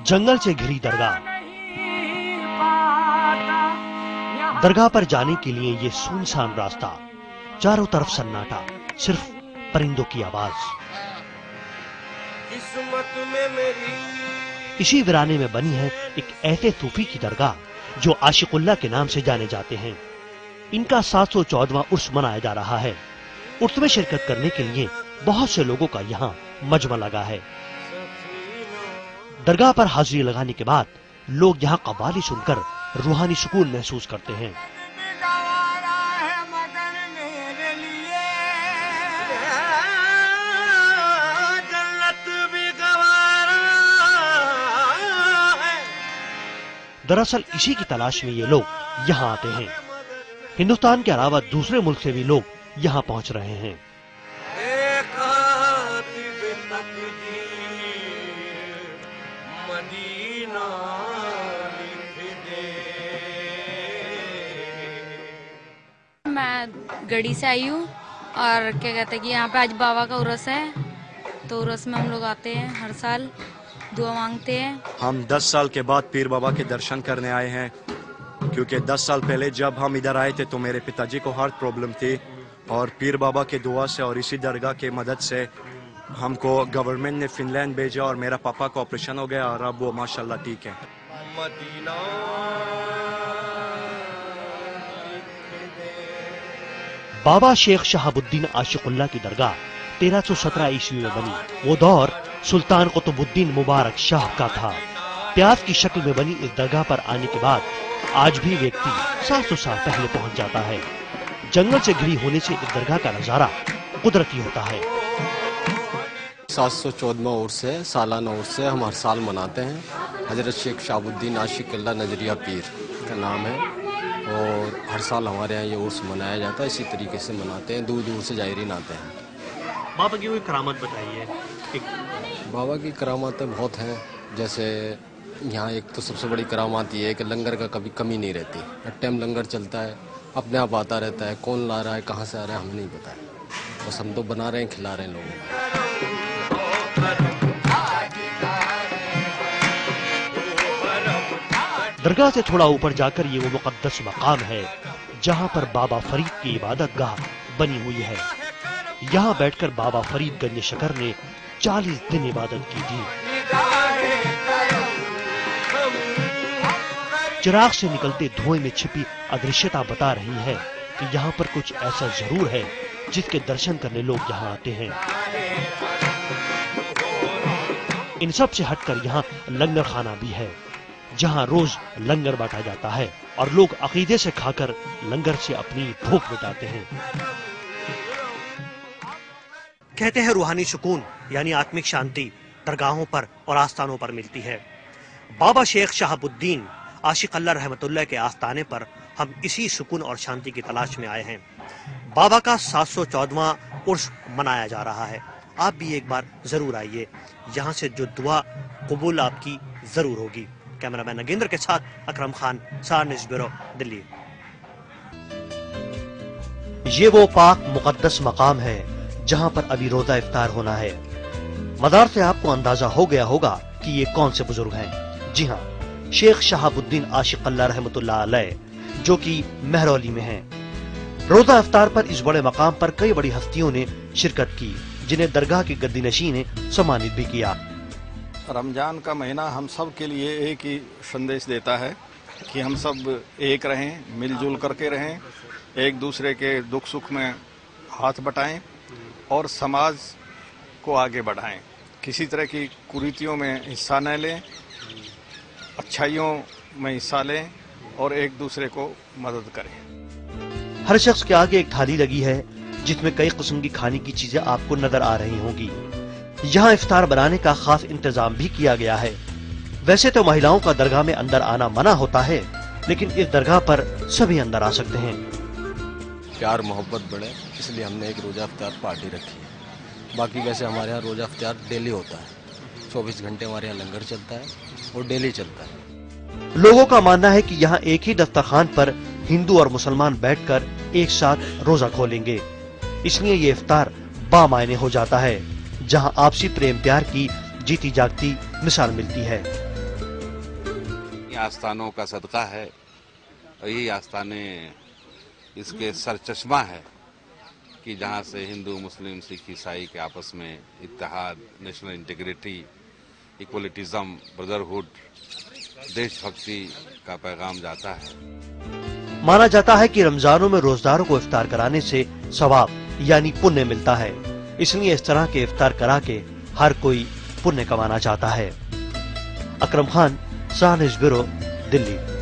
जंगल से घिरी दरगाह। दरगाह पर जाने के लिए ये सुनसान रास्ता, चारों तरफ सन्नाटा, सिर्फ परिंदों की आवाज। इसी वीराने में बनी है एक ऐसे सूफी की दरगाह जो आशिकुल्लाह के नाम से जाने जाते हैं। इनका 714वां उर्स मनाया जा रहा है। उर्स में शिरकत करने के लिए बहुत से लोगों का यहाँ मजमा लगा है। दरगाह पर हाजिरी लगाने के बाद लोग यहाँ कव्वाली सुनकर रूहानी सुकून महसूस करते हैं। दरअसल इसी की तलाश में ये लोग यहाँ आते हैं। हिंदुस्तान के अलावा दूसरे मुल्क से भी लोग यहाँ पहुँच रहे हैं। मैं गढ़ी से आई हूँ और क्या कहते हैं कि यहाँ पे आज बाबा का उर्स है, तो उर्स में हम लोग आते हैं, हर साल दुआ मांगते हैं। हम 10 साल के बाद पीर बाबा के दर्शन करने आए हैं, क्योंकि 10 साल पहले जब हम इधर आए थे तो मेरे पिताजी को हार्ट प्रॉब्लम थी, और पीर बाबा के दुआ से और इसी दरगाह के मदद से हमको गवर्नमेंट ने फिनलैंड भेजा और मेरा पापा का ऑपरेशन हो गया और अब वो माशाल्लाह ठीक है। बाबा शेख शहाबुद्दीन आशिकुल्लाह की दरगाह 1317 ईस्वी में बनी। वो दौर सुल्तान कुतुबुद्दीन मुबारक शाह का था। प्याज की शक्ल में बनी इस दरगाह पर आने के बाद आज भी व्यक्ति 700 साल पहले पहुंच जाता है। जंगल से घिरी होने से इस दरगाह का नजारा कुदरती होता है। 714वां उर्स है, सालाना उर्स है, हम हर साल मनाते हैं। हजरत शेख शहाबुद्दीन आशिकुल्लाह नजरिया पीर का नाम है और हर साल हमारे यहाँ ये उर्स मनाया जाता है। इसी तरीके से मनाते हैं, दूर दूर से जायरीन आते हैं। बाबा की कोई करामत बताइए। बाबा की करामातें बहुत हैं, जैसे यहाँ एक तो सबसे बड़ी करामात ये है कि लंगर का कभी कमी नहीं रहती। हर टाइम लंगर चलता है, अपने आप आता रहता है। कौन ला रहा है, कहाँ से आ रहा है, हमें नहीं पता है, बस हम तो बना रहे हैं, खिला रहे हैं लोगों को। दरगाह से थोड़ा ऊपर जाकर ये वो मुकद्दस मकाम है जहाँ पर बाबा फरीद की इबादत गाह बनी हुई है। यहाँ बैठकर बाबा फरीद गंज शकर ने 40 दिन इबादत की थी। चिराग से निकलते धुएं में छिपी अदृश्यता बता रही है कि यहाँ पर कुछ ऐसा जरूर है जिसके दर्शन करने लोग यहाँ आते हैं। इन सब से हटकर यहाँ लंगर खाना भी है, जहाँ रोज लंगर बांटा जाता है और लोग अकीदे से खाकर लंगर से अपनी भूख मिटाते हैं। कहते हैं रूहानी सुकून यानी आत्मिक शांति दरगाहों पर और आस्थानों पर मिलती है। बाबा शेख शहाबुद्दीन आशिकुल्लाह रहमतुल्लाह के आस्थाने पर हम इसी सुकून और शांति की तलाश में आए हैं। बाबा का 714वां उर्स मनाया जा रहा है। आप भी एक बार जरूर आइए, यहाँ से जो दुआ कबूल आपकी जरूर होगी। कैमरामैन नगेंद्र के साथ Akram Khan, star news bureau, Delhi. ये वो पाक मुकद्दस मकाम है जहाँ पर अभी रोजा इफ्तार होना है। मदार से आपको अंदाजा हो गया होगा कि ये कौन से बुजुर्ग हैं। जी हाँ, शेख शहाबुद्दीन आशिकुल्लाह रहमतुल्लाह अलैह, जो कि महरौली में हैं। रोजा इफ्तार पर इस बड़े मकाम पर कई बड़ी हस्तियों ने शिरकत की, जिन्हें दरगाह की गद्दीनशी ने सम्मानित भी किया। रमजान का महीना हम सब के लिए एक ही संदेश देता है कि हम सब एक रहें, मिलजुल करके रहें, एक दूसरे के दुख सुख में हाथ बटाएं और समाज को आगे बढ़ाएं। किसी तरह की कुरीतियों में हिस्सा न लें, अच्छाइयों में हिस्सा लें और एक दूसरे को मदद करें। हर शख्स के आगे एक थाली लगी है जिसमें कई किस्म की खाने की चीजें आपको नजर आ रही होंगी। यहाँ इफ्तार बनाने का खास इंतजाम भी किया गया है। वैसे तो महिलाओं का दरगाह में अंदर आना मना होता है, लेकिन इस दरगाह पर सभी अंदर आ सकते हैं। प्यार मोहब्बत बढ़े इसलिए हमने एक रोजा इफ्तार पार्टी रखी है। बाकी वैसे हमारे यहाँ रोजा इफ्तार डेली होता है, 24 घंटे हमारे यहाँ लंगर चलता है और डेली चलता है। लोगों का मानना है कि यहाँ एक ही दस्तरखान पर हिंदू और मुसलमान बैठकर एक साथ रोजा खोलेंगे, इसलिए ये इफ्तार बामायने हो जाता है, जहाँ आपसी प्रेम प्यार की जीती जागती मिसाल मिलती है। आस्थानों का सदका है और यही आस्थाने इसके सरचश्मा है कि जहाँ से हिंदू मुस्लिम सिख ईसाई के आपस में इत्तेहाद, नेशनल इंटीग्रिटी, इक्वलिटिज्म, ब्रदरहुड, देशभक्ति का पैगाम जाता है। माना जाता है कि रमजानों में रोजदारों को इफ्तार कराने से सवाब यानी पुण्य मिलता है, इसलिए इस तरह के इफ्तार करा के हर कोई पुण्य कमाना चाहता है। Akram Khan, Shah news bureau, Delhi.